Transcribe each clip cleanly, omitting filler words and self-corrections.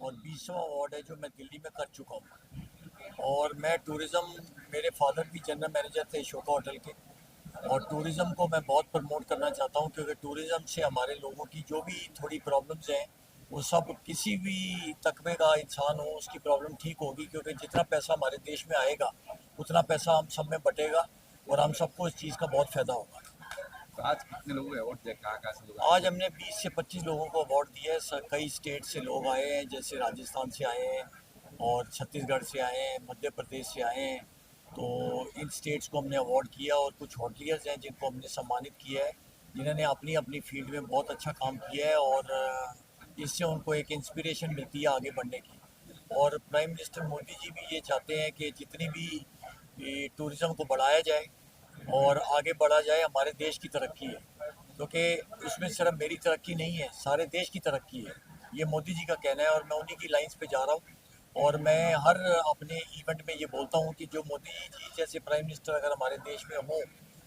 और 20वां अवार्ड है जो मैं दिल्ली में कर चुका हूँ। और मैं टूरिज़्म, मेरे फादर भी जनरल मैनेजर थे अशोका होटल के, और टूरिज़्म को मैं बहुत प्रमोट करना चाहता हूँ, क्योंकि टूरिज़्म से हमारे लोगों की जो भी थोड़ी प्रॉब्लम्स हैं वो सब, किसी भी तकबे का इंसान हो उसकी प्रॉब्लम ठीक होगी, क्योंकि जितना पैसा हमारे देश में आएगा उतना पैसा हम सब में बटेगा और हम सबको इस चीज़ का बहुत फ़ायदा होगा। तो आज कितने लोगों को अवार्ड दिया, कहाँ से लोग आज आए? हमने 20 से 25 लोगों को अवार्ड दिया है। कई स्टेट से लोग आए हैं, जैसे राजस्थान से आए हैं और छत्तीसगढ़ से आए हैं, मध्य प्रदेश से आए हैं। तो इन स्टेट्स को हमने अवार्ड किया, और कुछ होटलियर्स हैं जिनको हमने सम्मानित किया है, जिन्होंने अपनी अपनी फील्ड में बहुत अच्छा काम किया है, और इससे उनको एक इंस्पिरेशन मिलती है आगे बढ़ने की। और प्राइम मिनिस्टर मोदी जी भी ये चाहते हैं कि जितनी भी टूरिज़्म को बढ़ाया जाए और आगे बढ़ा जाए, हमारे देश की तरक्की है, क्योंकि उसमें सिर्फ मेरी तरक्की नहीं है, सारे देश की तरक्की है। ये मोदी जी का कहना है और मैं उन्हीं की लाइंस पे जा रहा हूँ। और मैं हर अपने इवेंट में ये बोलता हूँ कि जो मोदी जी जैसे प्राइम मिनिस्टर अगर हमारे देश में हो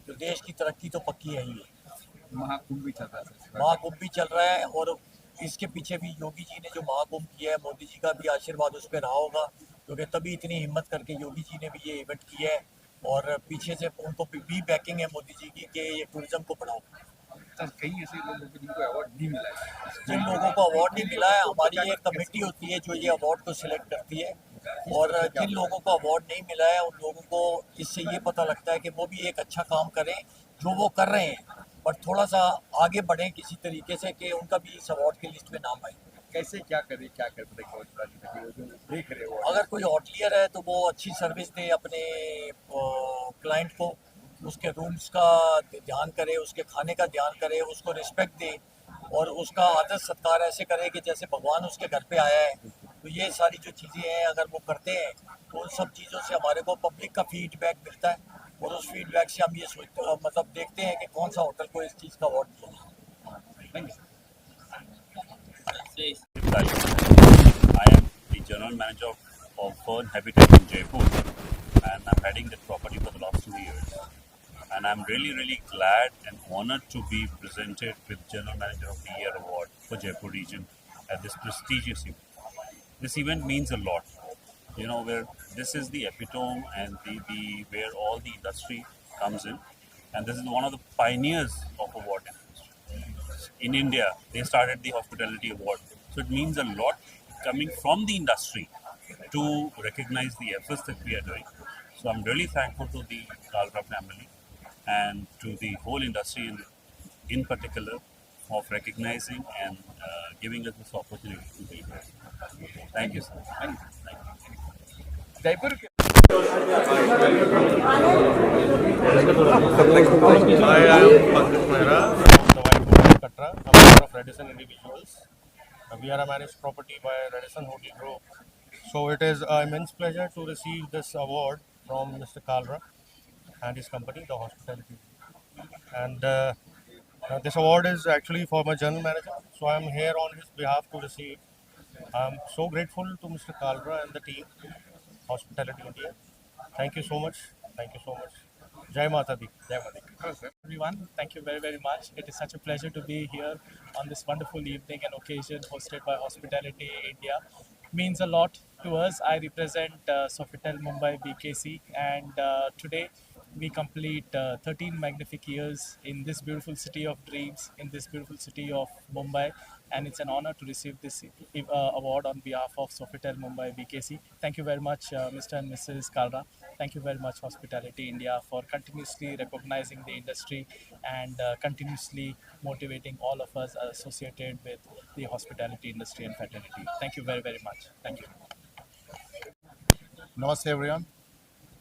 तो देश की तरक्की तो पक्की है ही है। महाकुंभ भी चल रहा है सर। महाकुंभ भी चल रहा है, और इसके पीछे भी योगी जी ने जो महाकुंभ किया है, मोदी जी का भी आशीर्वाद उस पर रहा होगा, क्योंकि तभी इतनी हिम्मत करके योगी जी ने भी ये इवेंट किया है, और पीछे से उनको भी बैकिंग है मोदी जी की कि ये टूरिज्म को बढ़ाओ। सर कई ऐसे लोग हैं जिनको अवार्ड नहीं मिला है। जिन लोगों को अवार्ड नहीं मिला है, हमारी एक कमेटी होती है जो ये अवार्ड को सिलेक्ट करती है, और जिन लोगों को अवार्ड नहीं मिला है उन लोगों को इससे ये पता लगता है कि वो भी एक अच्छा काम करें जो वो कर रहे हैं, पर थोड़ा सा आगे बढ़ें किसी तरीके से कि उनका भी इस अवार्ड की लिस्ट में नाम आए। कैसे क्या करे, क्या करते देखो वो जो देख रहे हो। अगर कोई हॉटलियर है तो वो अच्छी सर्विस दे अपने क्लाइंट को, उसके रूम्स का ध्यान करे, उसके खाने का ध्यान करे, उसको रिस्पेक्ट दे, और उसका आदर सत्कार ऐसे करे कि जैसे भगवान उसके घर पे आया है। तो ये सारी जो चीज़ें हैं अगर वो करते हैं तो उन सब चीज़ों से हमारे को पब्लिक का फीडबैक मिलता है, और उस फीडबैक से हम ये सोचते मतलब देखते हैं कि कौन सा होटल को इस चीज़ का अवार्ड दिया जाए। Thank you. I am the general manager of Fern Habitat in Jaipur, and I'm heading that property for the last 2 years. And I'm really glad and honored to be presented with General Manager of the Year award for Jaipur region at this prestigious event. This event means a lot, where this is the epitome and the where all the industry comes in, and this is one of the pioneers of award in India. They started the hospitality award, so it means a lot coming from the industry to recognize the efforts that we are doing. So I'm really thankful to the Kalra family and to the whole industry in particular of recognizing and giving us this opportunity to be here. Thank you, sir. Thank you. Jaipur के Hi, I am Pankaj Mehra from the White Hotel, Katra, a member of Radisson Individuals. We are a managed property by Radisson Hotel Group. So it is an immense pleasure to receive this award from Mr. Kalra and his company, the Hospitality. And this award is actually for my general manager. So I am here on his behalf to receive. I am so grateful to Mr. Kalra and the team, Hospitality India. Thank you so much. Thank you so much. Jai Mata Di. Jai Mata Di. Everyone. Thank you very much. It is such a pleasure to be here on this wonderful evening and occasion hosted by Hospitality India. Means a lot to us. I represent Sofitel Mumbai BKC, and today we complete 13 magnific years in this beautiful city of dreams, in this beautiful city of Mumbai, and it's an honor to receive this award on behalf of Sofitel Mumbai BKC. Thank you very much, Mr. and Mrs. Kalra. Thank you very much, Hospitality India, for continuously recognizing the industry and continuously motivating all of us associated with the hospitality industry and fraternity. Thank you very much. Thank you. Namaste everyone.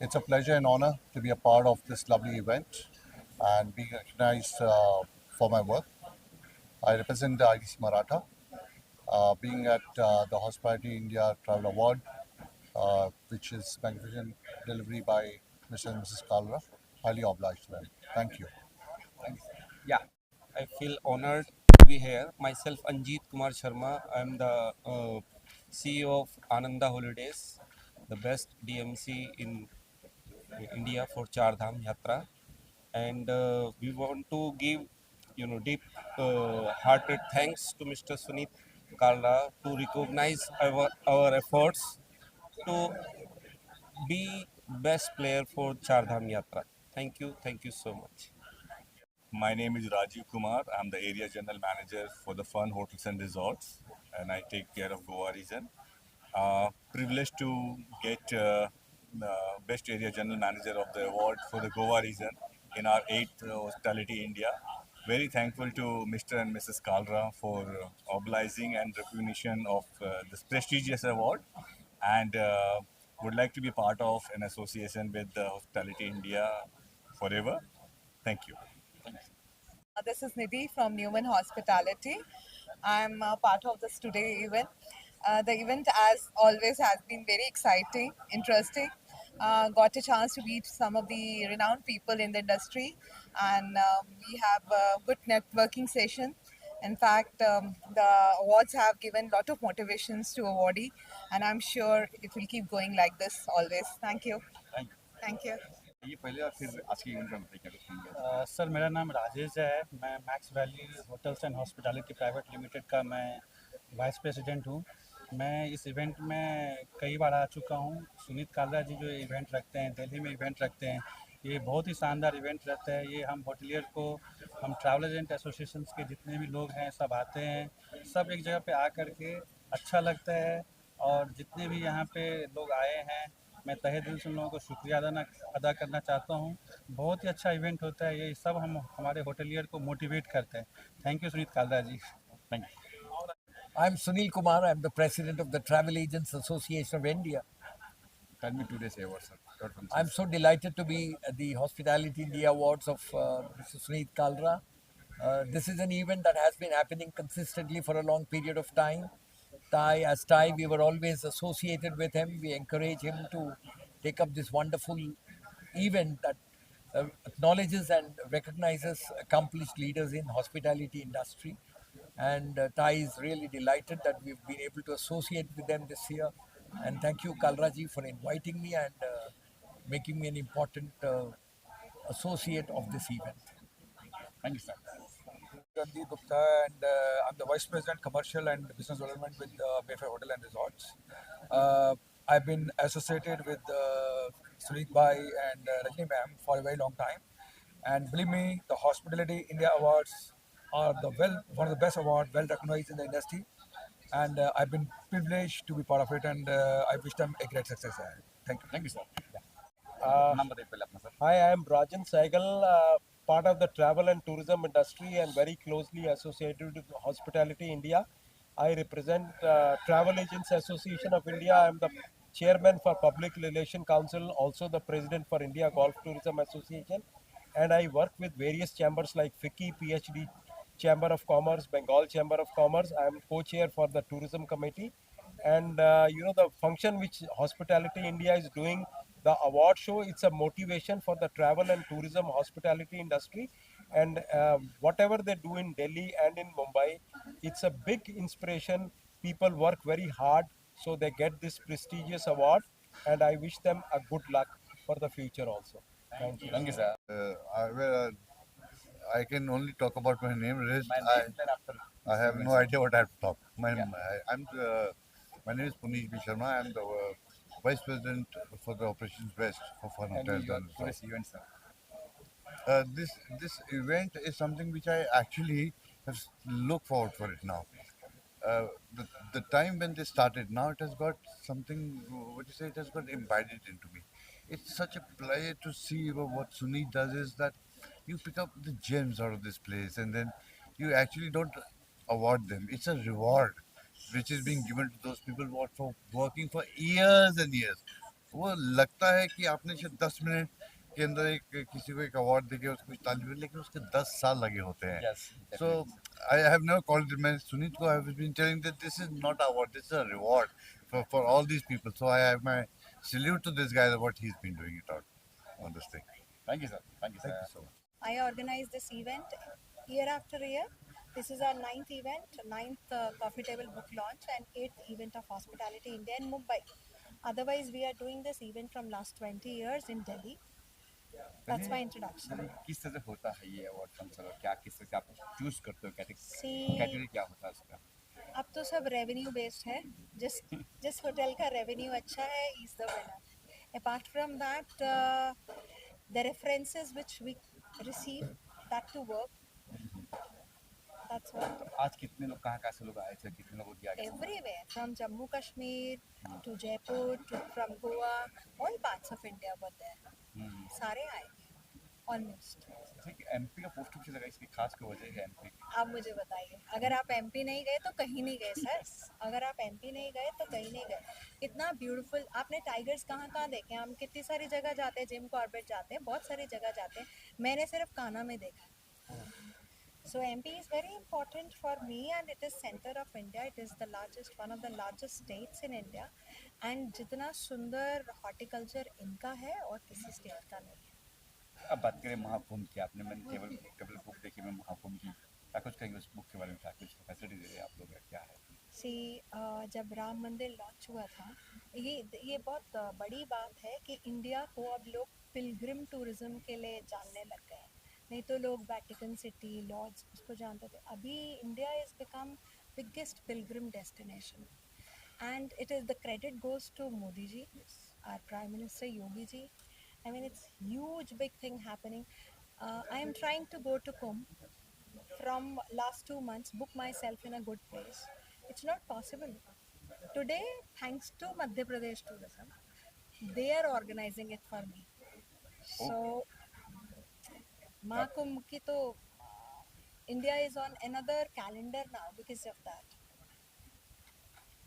It's a pleasure and honor to be a part of this lovely event and being recognized for my work. I represent the IDC Maratha, being at the Hospitality India Travel Award, which is magnificent delivery by Mr. and Mrs. Kalra. Highly obliged to them. Thank you. Yeah. I feel honored to be here. Myself, Anjeet Kumar Sharma. I am the CEO of Ananda Holidays, the best DMC in India for Char Dham Yatra, and we want to give, deep hearted thanks to Mr. Sunit Carla to recognize our efforts to be best player for Char Dham Yatra. Thank you so much. My name is Rajiv Kumar. I'm the area general manager for the Fun Hotels and Resorts, and I take care of Goa region. Privileged to get the best area general manager of the award for the Goa region in our 8th Hospitality India. Very thankful to Mr. and Mrs. Kalra for obliging and recognition of this prestigious award, and would like to be part of an association with Hospitality India forever. Thank you. This is Nidhi from Newman Hospitality. I'm part of this today event. The event, as always, has been very exciting, interesting. Got a chance to meet some of the renowned people in the industry, and we have a good networking session. In fact, the awards have given a lot of motivations to awardee, and I'm sure it will keep going like this always. Thank you. Thank you. ये पहले और फिर आज के event में बताइए क्या कुछ कहेंगे आप? सर मेरा नाम राजेश है। मैं max valley hotels and hospitality private limited का मैं वाइस प्रेसिडेंट हूँ। मैं इस इवेंट में कई बार आ चुका हूँ। सुनीत कालरा जी जो इवेंट रखते हैं, दिल्ली में इवेंट रखते हैं, ये बहुत ही शानदार इवेंट रहता है। ये हम होटलियर को, हम ट्रैवल एजेंट एसोसिएशंस के जितने भी लोग हैं सब आते हैं, सब एक जगह पे आ कर के अच्छा लगता है। और जितने भी यहाँ पे लोग आए हैं, मैं तहे दिल से उन लोगों को शुक्रिया अदा करना चाहता हूँ। बहुत ही अच्छा इवेंट होता है। ये सब हम हमारे होटलियर को मोटिवेट करते हैं। Thank you Suneet Kalra ji. Thank you. I'm Sunil Kumar. I'm the president of the Travel Agents Association of India. Tell me today's award, sir. I'm so delighted to be at the Hospitality India Awards of Mr. Suneet Kalra. This is an event that has been happening consistently for a long period of time. As Thai, we were always associated with him. We encourage him to take up this wonderful event that acknowledges and recognizes accomplished leaders in hospitality industry. And Thai is really delighted that we've been able to associate with them this year. And thank you, Kalraji, for inviting me and making me an important associate of this event. Thank you, sir. Randeep Gupta, and I'm the Vice President Commercial and Business Development with Mayfair Hotel and Resorts. I've been associated with Suneet Bhai and Rajni ma'am for a very long time. And believe me, the Hospitality India Awards are one of the best awards, well recognized in the industry. And I've been privileged to be part of it, and I wish them a great success. Thank you. Thank you, sir. नाम बताइए पहले अपना, sir. Hi, I am Rajan Saigal, part of the travel and tourism industry and very closely associated with Hospitality India. I represent Travel Agents Association of India. I am the chairman for Public Relation Council, also the president for India Golf Tourism Association, and I work with various chambers like FICCI, PhD Chamber of Commerce, Bengal Chamber of Commerce. I am co-chair for the tourism committee, and the function which Hospitality India is doing, the award show, it's a motivation for the travel and tourism hospitality industry, and whatever they do in Delhi and in Mumbai, it's a big inspiration. People work very hard so they get this prestigious award, and I wish them a good luck for the future also. Thank you. Thank you, sir. I can only talk about my name. I have no Sir. idea what I have to talk. My Yeah. name is Punish B. Sharma. I am the Vice President for the Operations West for Fun And Hotels your and Resorts. today's event, sir. This event is something which I actually have looked forward for it now. The time when they started, now it has got something, what you say, it has got embedded into me. It's such a pleasure to see what Suneet does is that you pick up the gems out of this place and then you actually don't award them. It's a reward which is being given to those people what for working for years and years. वो लगता है कि आपने शायद 10 minute के अंदर किसी को एक अवार्ड देके उसको ताली बजाई, लेकिन उसके 10 साल लगे होते हैं. Yes. So I have never called it. Sunit ko I have been telling that this is not an award, this is a reward for all these people. So I have my salute to this guy, what he's been doing it out on this thing. Thank you, sir. Thank you, sir. Thank you so much. I organize this event year after year. This is our 9th event, 9th coffee table book launch, and 8th event of Hospitality India in Mumbai. Otherwise, we are doing this event from last 20 years in Delhi. That's my introduction. किस तरह से होता है ये award function और क्या किस तरह से आप चूज करते हो See, कैटेगरी क्या होता है इसका? अब तो सब रेवेन्यू बेस्ड है. जिस होटल का रेवेन्यू अच्छा है is the winner. Apart from that the references which we receive that to work, that's what. आज कितने लोग कहाँ से लोग आए थे, कितने लोगों को दिया गया? Everywhere from Jammu Kashmir to Jaipur to from Goa, all parts of India were there. सारे आए almost. एमपी का पोस्ट ऑफिस लगा, इसकी खास कोई वजह है एमपी की? आप मुझे बताइए, अगर आप एमपी नहीं गए तो कहीं नहीं गए सर. अगर आप एमपी नहीं गए तो कहीं नहीं गए. इतना ब्यूटीफुल. आपने टाइगर्स कहाँ कहाँ देखे हैं? हम कितनी सारी जगह जाते हैं, जिम कॉर्बेट जाते हैं, बहुत सारी जगह जाते हैं. मैंने सिर्फ कान्हा में देखा. So MP is very important for me and it is center of India. It is the largest, one of the largest states in India. And जितना सुंदर horticulture इनका है और किसी state का नहीं है. अब बात करें महाकुंभ की, आपने मैंने केवल बुक देखी, मैं महाकुंभ की क्या कुछ कहेंगे उस बुक के बारे में? क्या कुछ फैसिलिटी दे रहे हैं आप लोग, क्या है? जब राम मंदिर लॉन्च हुआ था, ये बहुत बड़ी बात है कि इंडिया को अब लोग पिलग्रिम टूरिज्म के लिए जानने लग गए हैं. नहीं तो लोग वेटिकन सिटी, लॉर्ड्स उसको जानते थे. अभी India is become biggest pilgrim destination and it is the credit goes to Modi ji, our prime minister Yogi ji. I mean, it's huge, big thing happening. I am trying to go to Kumbh from last 2 months, book myself in a good place. It's not possible. Today, thanks to Madhya Pradesh Tourism, they are organizing it for me. So, Mahakumbh ki to India is on another calendar now because of that.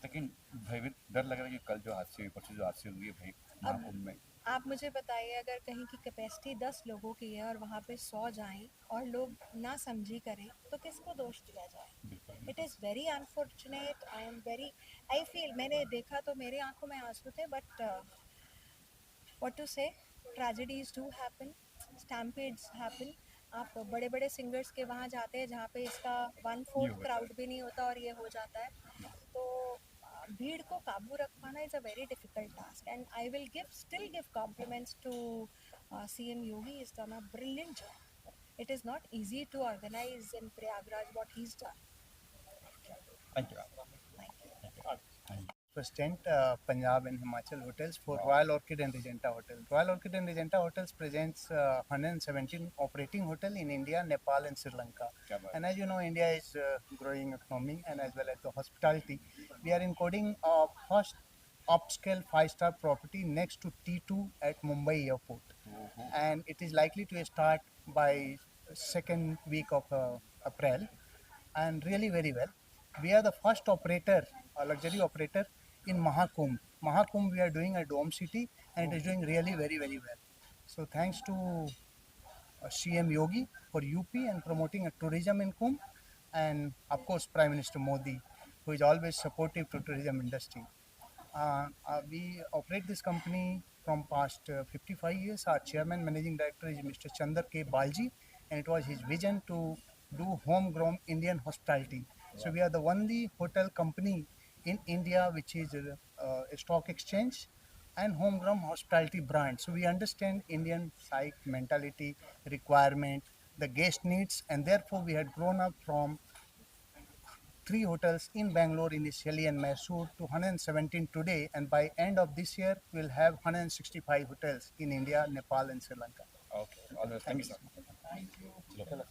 लेकिन भयभीत डर लग रहा है कि कल जो हादसे हुए, परसों जो हादसे हुए भाई महाकुंभ में, आप मुझे बताइए, अगर कहीं की कैपेसिटी 10 लोगों की है और वहाँ पे 100 जाएं और लोग ना समझी करें तो किसको दोष दिया जाए? It is very unfortunate. I feel, मैंने देखा तो मेरे आंखों में आंसू थे. बट व्हाट टू से, ट्रेजेडीज डू हैपन, स्टैम्पेड्स हैपन. आप बड़े बड़े सिंगर्स के वहाँ जाते हैं जहाँ पे इसका 1/4 क्राउड भी नहीं होता और ये हो जाता है. तो भीड़ को काबू रख पाना is a very difficult task. And I will still give compliments to CM Yogi. He's done a brilliant job. It is not easy to organize in Prayagraj what he's done. Thank you. President Punjab and Himachal Hotels for Royal Orchid and Regenta Hotel. Royal Orchid and Regenta Hotels presents 117 operating hotel in India, Nepal and Sri Lanka. And as you know, India is growing economy and as well as the hospitality. We are encoding first upscale 5-star property next to T2 at Mumbai airport. And it is likely to start by second week of April and really very well. We are the first operator, a luxury operator in Mahakumbh. Mahakumbh we are doing at Dome City and it is doing really very well. So thanks to CM Yogi for UP and promoting tourism in Kumbh, and of course Prime Minister Modi, who is always supportive to tourism industry. We operate this company from past 55 years. Our chairman managing director is Mr. Chandar K. Balji, and it was his vision to do homegrown Indian hospitality. So we are the only hotel company in India which is a stock exchange and homegrown hospitality brand. So we understand Indian psych, mentality, requirement, the guest needs, and therefore we had grown up from 3 hotels in Bangalore initially and Mysore to 117 today, and by end of this year we'll have 165 hotels in India, Nepal and Sri Lanka. Okay, all the best. Thank you, sir.